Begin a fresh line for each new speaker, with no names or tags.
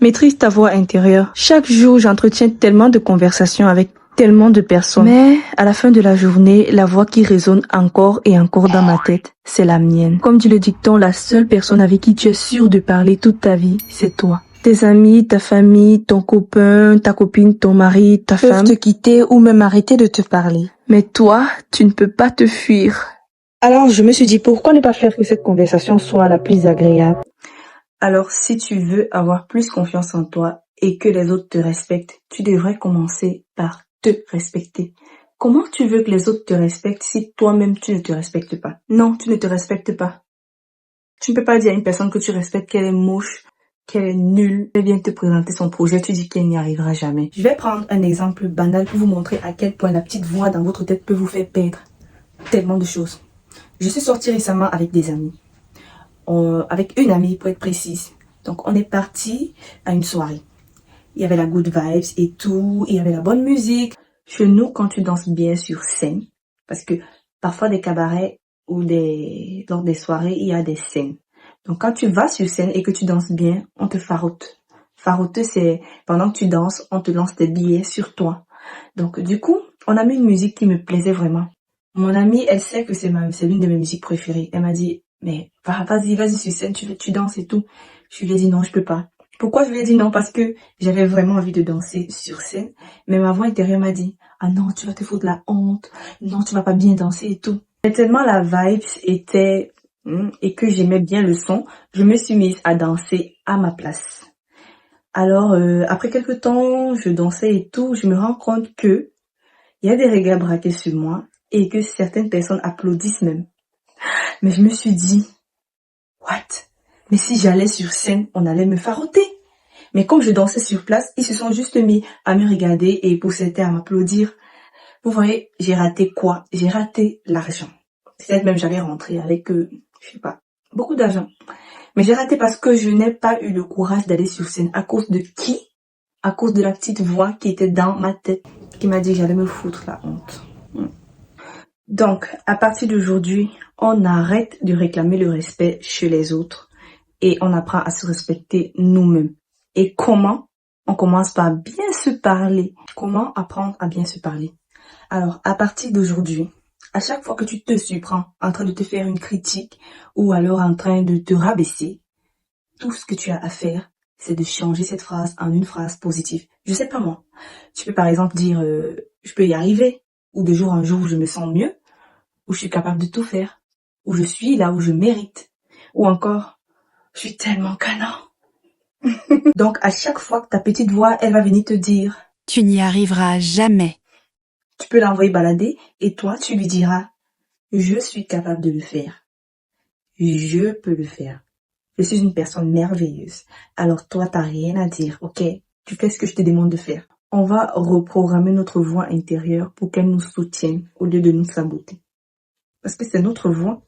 Maîtrise ta voix intérieure. Chaque jour, j'entretiens tellement de conversations avec tellement de personnes. Mais à la fin de la journée, la voix qui résonne encore et encore dans ma tête, c'est la mienne. Comme dit le dicton, la seule personne avec qui tu es sûr de parler toute ta vie, c'est toi. Tes amis, ta famille, ton copain, ta copine, ton mari, ta femme
peuvent te quitter ou même arrêter de te parler.
Mais toi, tu ne peux pas te fuir.
Alors je me suis dit, pourquoi ne pas faire que cette conversation soit la plus agréable?
Alors si tu veux avoir plus confiance en toi et que les autres te respectent, tu devrais commencer par te respecter. Comment tu veux que les autres te respectent si toi-même tu ne te respectes pas? Non, tu ne te respectes pas. Tu ne peux pas dire à une personne que tu respectes qu'elle est moche, qu'elle est nulle. Elle vient te présenter son projet, tu dis qu'elle n'y arrivera jamais. Je vais prendre un exemple banal pour vous montrer à quel point la petite voix dans votre tête peut vous faire perdre tellement de choses. Je suis sortie récemment avec des amis. Avec une amie pour être précise. Donc on est parti à une soirée. Il y avait la good vibes et tout, il y avait la bonne musique. Chez nous, quand tu danses bien sur scène, parce que parfois des cabarets ou lors des soirées, il y a des scènes. Donc quand tu vas sur scène et que tu danses bien, on te farote. Faroter, c'est pendant que tu danses, on te lance des billets sur toi. Donc du coup, on a mis une musique qui me plaisait vraiment. Mon amie, elle sait que c'est l'une de mes musiques préférées. Elle m'a dit, mais vas-y sur scène, tu danses et tout. Je lui ai dit non, je peux pas. Pourquoi je lui ai dit non? Parce que j'avais vraiment envie de danser sur scène. Mais ma voix intérieure m'a dit, ah non, tu vas te foutre la honte. Non, tu vas pas bien danser et tout. Mais tellement la vibe était, et que j'aimais bien le son, je me suis mise à danser à ma place. Alors, après quelques temps, je dansais et tout, je me rends compte que il y a des regards braqués sur moi et que certaines personnes applaudissent même. Mais je me suis dit, what? Mais si j'allais sur scène, on allait me faroter. Mais comme je dansais sur place, ils se sont juste mis à me regarder et pour certains à m'applaudir. Vous voyez, j'ai raté quoi? J'ai raté l'argent. Peut-être même j'allais rentrer avec, je sais pas, beaucoup d'argent. Mais j'ai raté parce que je n'ai pas eu le courage d'aller sur scène. À cause de qui? À cause de la petite voix qui était dans ma tête, qui m'a dit que j'allais me foutre la honte. Donc, à partir d'aujourd'hui, on arrête de réclamer le respect chez les autres et on apprend à se respecter nous-mêmes. Et comment? On commence par bien se parler. Comment apprendre à bien se parler? Alors, à partir d'aujourd'hui, à chaque fois que tu te surprends en train de te faire une critique ou alors en train de te rabaisser, tout ce que tu as à faire, c'est de changer cette phrase en une phrase positive. Je sais pas moi. Tu peux par exemple dire je peux y arriver, ou de jour en jour je me sens mieux, ou je suis capable de tout faire, ou je suis là où je mérite, ou encore je suis tellement canon. Donc à chaque fois que ta petite voix, elle va venir te dire
tu n'y arriveras jamais.
Tu peux l'envoyer balader et toi tu lui diras je suis capable de le faire. Je peux le faire. Je suis une personne merveilleuse. Alors toi, t'as rien à dire, ok? Tu fais ce que je te demande de faire. On va reprogrammer notre voix intérieure pour qu'elle nous soutienne au lieu de nous saboter. Parce que c'est notre voix